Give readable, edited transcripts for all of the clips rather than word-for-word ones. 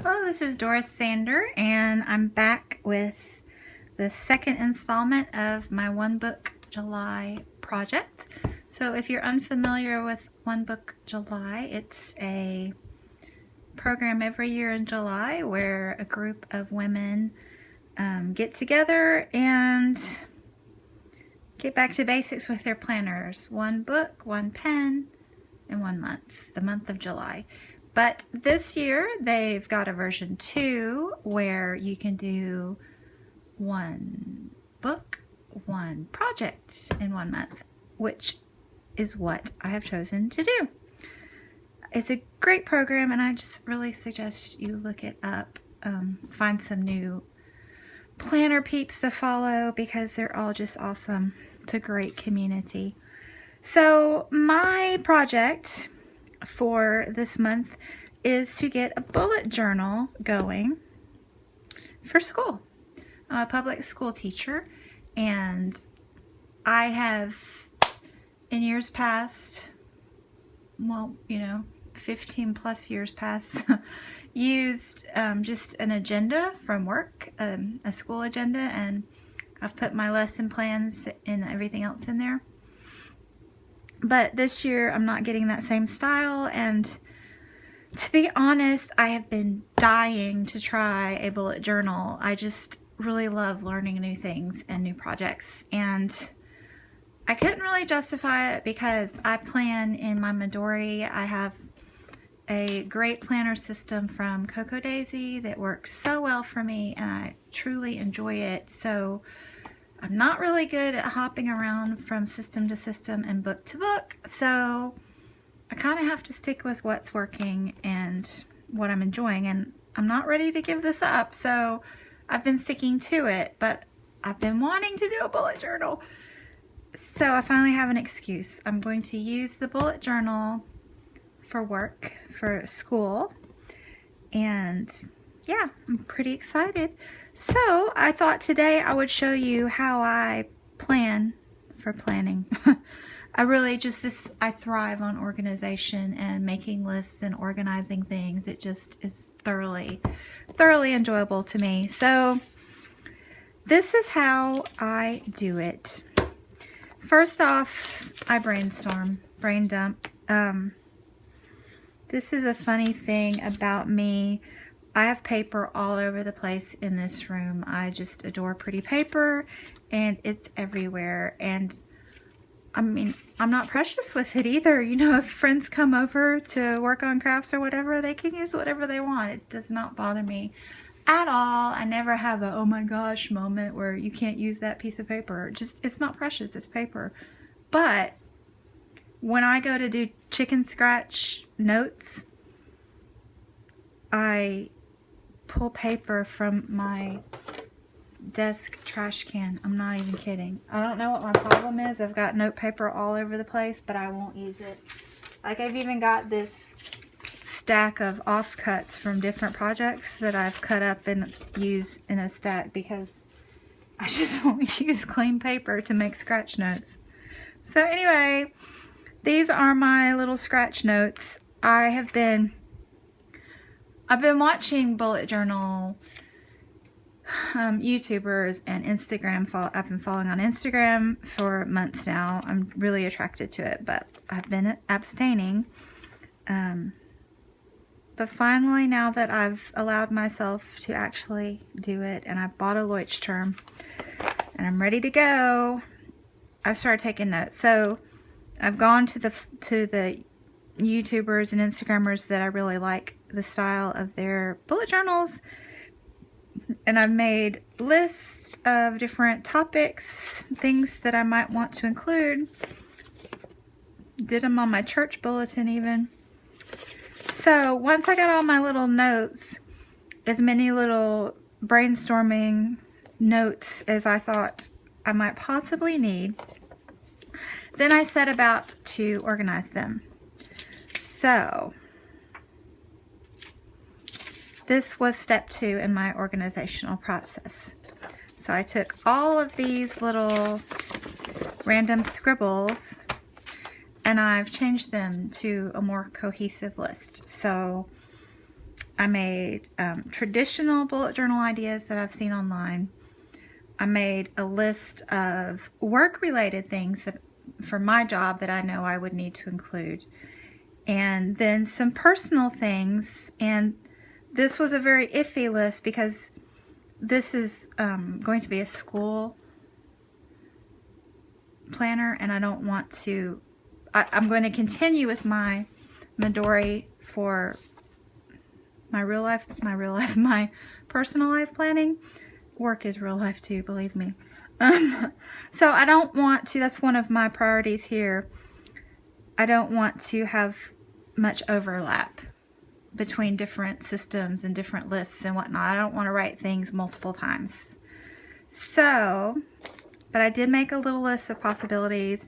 Hello, this is Doris Sander, and I'm back with the second installment of my One Book July project. So if you're unfamiliar with One Book July, it's a program every year in July where a group of women get together and get back to basics with their planners. One book, one pen, and 1 month, the month of July. But this year they've got a version 2 where you can do one book, one project in 1 month, which is what I have chosen to do. It's a great program, and I just really suggest you look it up. Find some new planner peeps to follow because they're all just awesome. It's a great community. So my project for this month is to get a bullet journal going for school. I'm a public school teacher, and I have in years past, well, 15 plus years past, used just an agenda from work, a school agenda, and I've put my lesson plans and everything else in there. But this year I'm not getting that same style, and to be honest, I have been dying to try a bullet journal. I just really love learning new things and new projects, and I couldn't really justify it because I plan in my Midori. I have a great planner system from Coco Daisy that works so well for me, and I truly enjoy it. So I'm not really good at hopping around from system to system and book to book, so I kind of have to stick with what's working and what I'm enjoying, and I'm not ready to give this up, so I've been sticking to it. But I've been wanting to do a bullet journal, so I finally have an excuse. I'm going to use the bullet journal for work, for school, and yeah, I'm pretty excited. So I thought today I would show you how I plan for planning. I thrive on organization and making lists and organizing things. It just is thoroughly enjoyable to me. So this is how I do it. First off, I brainstorm, brain dump. This is a funny thing about me. I have paper all over the place in this room. I just adore pretty paper, and it's everywhere. And I mean, I'm not precious with it either. If friends come over to work on crafts or whatever, they can use whatever they want. It does not bother me at all. I never have a, oh my gosh moment where you can't use that piece of paper. It's not precious, it's paper. But when I go to do chicken scratch notes, I pull paper from my desk trash can. I'm not even kidding. I don't know what my problem is. I've got note paper all over the place, but I won't use it. Like, I've even got this stack of offcuts from different projects that I've cut up and used in a stack because I just won't use clean paper to make scratch notes. So anyway, these are my little scratch notes. I've been watching bullet journal YouTubers and Instagram. I've been following on Instagram for months now. I'm really attracted to it, but I've been abstaining. But finally, now that I've allowed myself to actually do it, and I bought a Leuchtturm, and I'm ready to go, I've started taking notes. So I've gone to the YouTubers and Instagrammers that I really like the style of their bullet journals, and I've made lists of different topics, things that I might want to include. Did them on my church bulletin even. So once I got all my little notes, as many little brainstorming notes as I thought I might possibly need, then I set about to organize them. So this was step 2 in my organizational process. So I took all of these little random scribbles and I've changed them to a more cohesive list. So I made traditional bullet journal ideas that I've seen online. I made a list of work-related things that for my job that I know I would need to include. And then some personal things. And this was a very iffy list because this is going to be a school planner, and I don't want to, I'm going to continue with my Midori for my my personal life planning. Work is real life too, believe me. So I don't want to, that's one of my priorities here. I don't want to have much overlap between different systems and different lists and whatnot. I don't want to write things multiple times. So, but I did make a little list of possibilities.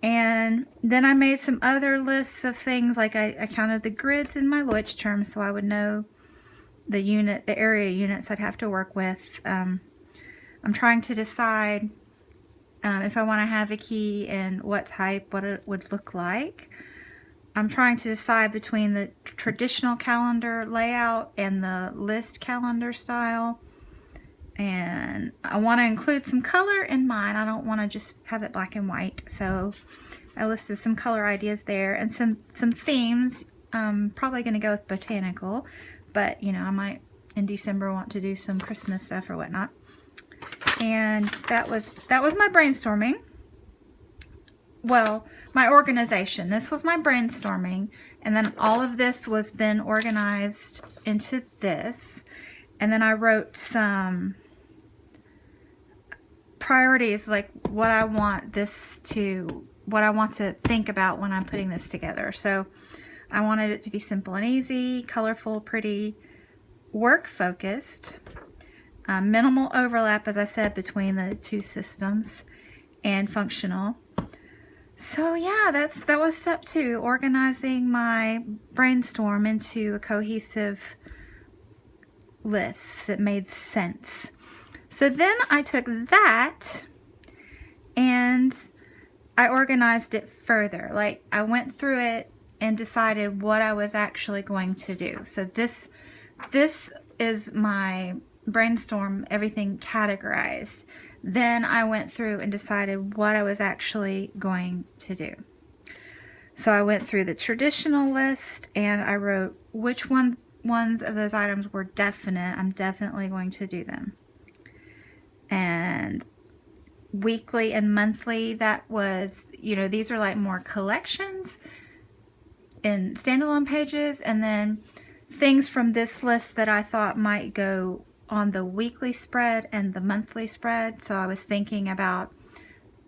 And then I made some other lists of things, like I counted the grids in my Leuchtturm so I would know the area units I'd have to work with. I'm trying to decide if I want to have a key and what type, what it would look like. I'm trying to decide between the traditional calendar layout and the list calendar style. And I want to include some color in mine. I don't want to just have it black and white. So I listed some color ideas there and some themes. I'm probably going to go with botanical, but you know, I might in December want to do some Christmas stuff or whatnot. And that was my brainstorming. Well, my organization. This was my brainstorming, and then all of this was then organized into this. And then I wrote some priorities, like what I want to think about when I'm putting this together. So I wanted it to be simple and easy, colorful, pretty, work focused, minimal overlap, as I said, between the two systems, and functional. So yeah, that was step 2, organizing my brainstorm into a cohesive list that made sense. So then I took that and I organized it further. Like I went through it and decided what I was actually going to do. So this is my brainstorm, everything categorized. Then I went through and decided what I was actually going to do. So I went through the traditional list and I wrote which ones of those items were definite. I'm definitely going to do them. And weekly and monthly, that was, you know, these are like more collections in standalone pages, and then things from this list that I thought might go on the weekly spread and the monthly spread. So I was thinking about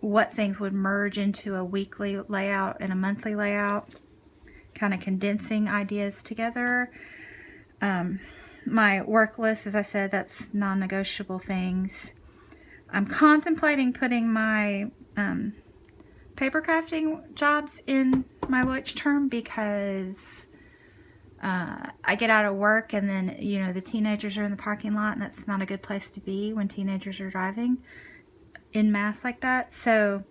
what things would merge into a weekly layout and a monthly layout, kind of condensing ideas together. My work list, as I said, that's non-negotiable things. I'm contemplating putting my paper crafting jobs in my Leuchtturm because I get out of work and then, you know, the teenagers are in the parking lot, and that's not a good place to be when teenagers are driving en masse like that. So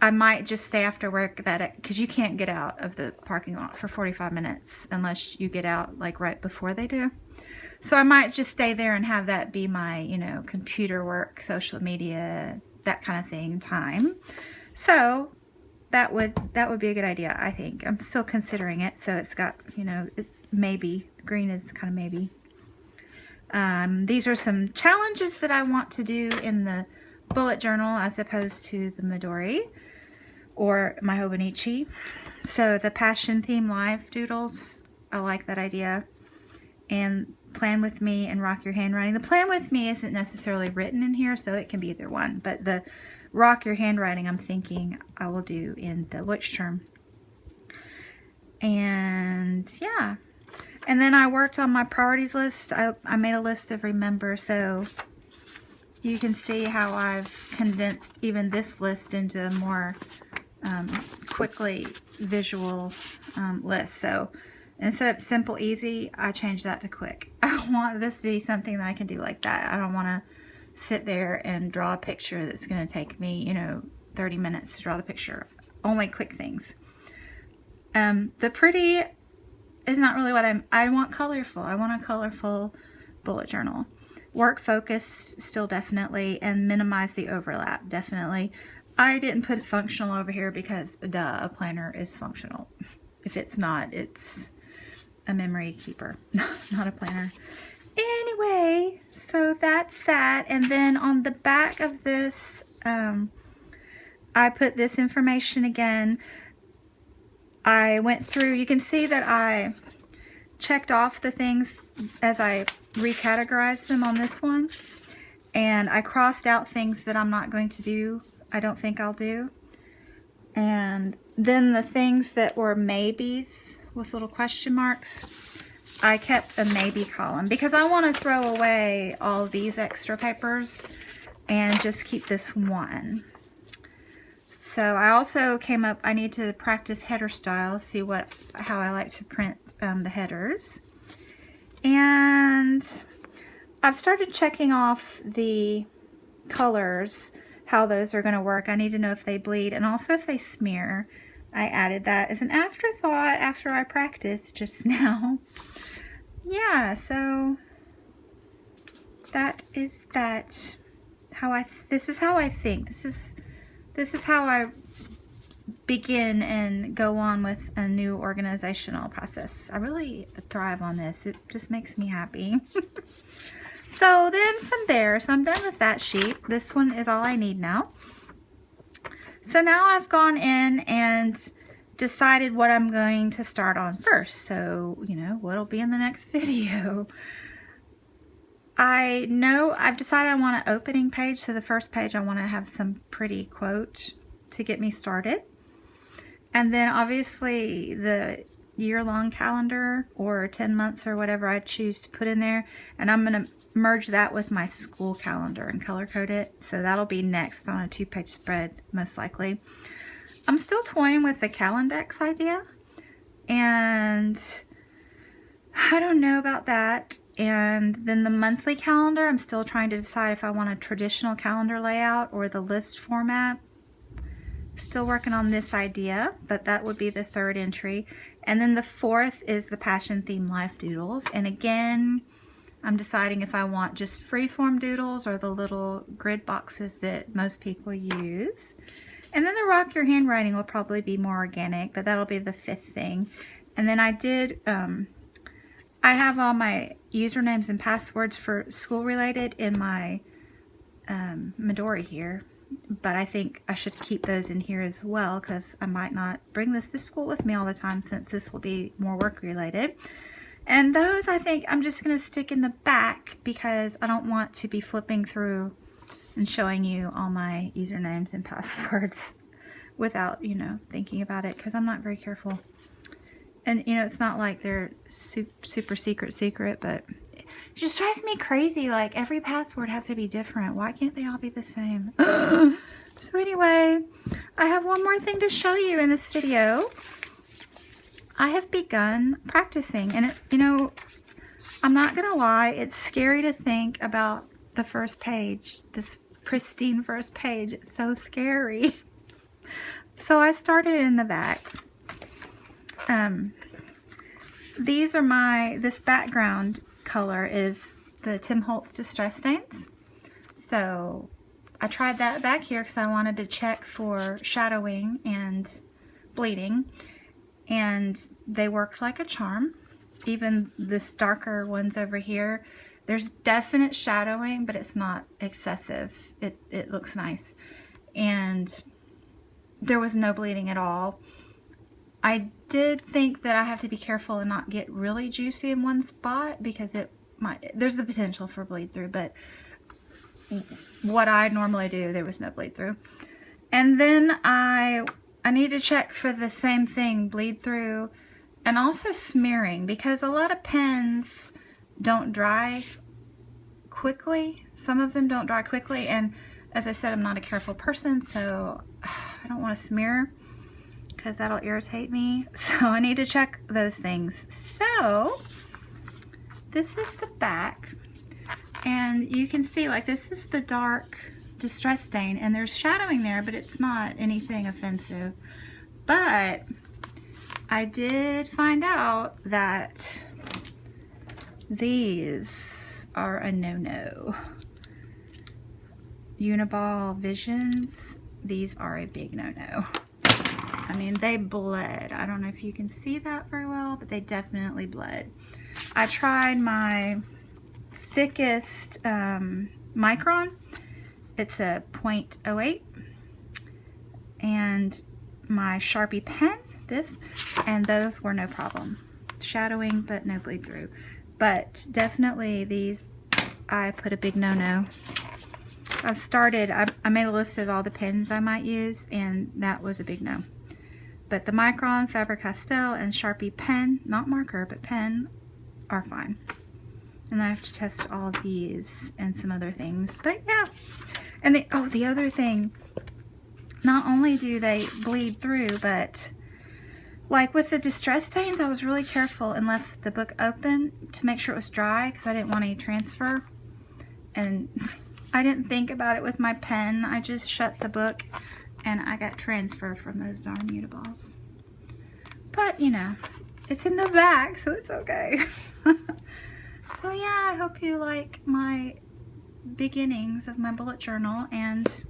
I might just stay after work, because you can't get out of the parking lot for 45 minutes unless you get out like right before they do. So I might just stay there and have that be my, you know, computer work, social media, that kind of thing time. So that would be a good idea, I think. I'm still considering it, so it's got, you know, maybe. Green is kind of maybe. These are some challenges that I want to do in the bullet journal as opposed to the Midori or my Hobonichi. So the Passion Theme Live doodles, I like that idea. And Plan With Me and Rock Your Handwriting. The Plan With Me isn't necessarily written in here, so it can be either one. But the Rock Your Handwriting, I'm thinking I will do in the Leuchtturm. And yeah. And then I worked on my priorities list. I made a list of remember, so you can see how I've condensed even this list into a more quickly visual list. So instead of simple, easy, I changed that to quick. I want this to be something that I can do like that. I don't want to sit there and draw a picture that's going to take me, you know, 30 minutes to draw the picture. Only quick things. The pretty is not really what I want colorful. I want a colorful bullet journal. Work focused still definitely, and minimize the overlap definitely. I didn't put functional over here because duh, a planner is functional. If it's not, it's a memory keeper, not a planner. Anyway, so that's that. And then on the back of this, I put this information again. I went through, you can see that I checked off the things as I recategorized them on this one. And I crossed out things that I'm not going to do, I don't think I'll do. And then the things that were maybes with little question marks, I kept a maybe column because I want to throw away all these extra papers and just keep this one. So I also came up, I need to practice header style, see how I like to print the headers. And I've started checking off the colors, how those are going to work. I need to know if they bleed and also if they smear. I added that as an afterthought after I practiced just now. Yeah, so that is that. This is how I think. This is how I begin and go on with a new organizational process. I really thrive on this. It just makes me happy. So then from there, so I'm done with that sheet. This one is all I need now. So now I've gone in and decided what I'm going to start on first. So, you know, what'll be in the next video. I know I've decided I want an opening page. So the first page I want to have some pretty quote to get me started. And then obviously the year-long calendar or 10 months or whatever I choose to put in there. And I'm going to merge that with my school calendar and color code it. So that'll be next on a 2-page spread, most likely. I'm still toying with the Calendex idea. And I don't know about that. And then the monthly calendar, I'm still trying to decide if I want a traditional calendar layout or the list format. Still working on this idea, but that would be the third entry. And then the fourth is the Passion Theme Life Doodles. And again, I'm deciding if I want just freeform doodles or the little grid boxes that most people use. And then the Rock Your Handwriting will probably be more organic, but that'll be the fifth thing. And then I did, I have all my usernames and passwords for school related in my Midori here. But I think I should keep those in here as well because I might not bring this to school with me all the time since this will be more work related. And those I think I'm just going to stick in the back because I don't want to be flipping through and showing you all my usernames and passwords without, you know, thinking about it because I'm not very careful. And, you know, it's not like they're super secret, but it just drives me crazy. Like, every password has to be different. Why can't they all be the same? So anyway, I have one more thing to show you in this video. I have begun practicing. And, you know, I'm not going to lie. It's scary to think about the first page. This pristine first page. It's so scary. So I started in the back. These are this background color is the Tim Holtz Distress Stains. So I tried that back here because I wanted to check for shadowing and bleeding. And they worked like a charm. Even this darker ones over here. There's definite shadowing, but it's not excessive. It looks nice. And there was no bleeding at all. I did think that I have to be careful and not get really juicy in one spot because there's the potential for bleed through, but what I normally do, there was no bleed through. And then I need to check for the same thing, bleed through, and also smearing because a lot of pens don't dry quickly. Some of them don't dry quickly, and as I said, I'm not a careful person, so I don't want to smear because that'll irritate me. So I need to check those things. So this is the back, and you can see like this is the dark distress stain, and there's shadowing there, but it's not anything offensive. But I did find out that these are a no-no. Uniball Visions, these are a big no-no. I mean, they bled. I don't know if you can see that very well, but they definitely bled. I tried my thickest micron. It's a 0.08. And my Sharpie pen, this, and those were no problem. Shadowing, but no bleed through. But definitely these, I put a big no-no. I made a list of all the pens I might use, and that was a big no. But the Micron, Faber-Castell, and Sharpie pen, not marker, but pen, are fine. And I have to test all of these and some other things. But yeah. And the other thing, not only do they bleed through, but like with the distress stains, I was really careful and left the book open to make sure it was dry because I didn't want any transfer. And I didn't think about it with my pen. I just shut the book and I got transfer from those darn Uniballs. But, you know, it's in the back, so it's okay. So yeah, I hope you like my beginnings of my bullet journal, and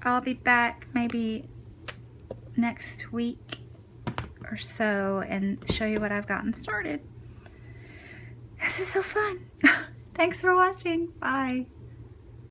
I'll be back maybe next week or so and show you what I've gotten started. This is so fun. Thanks for watching. Bye.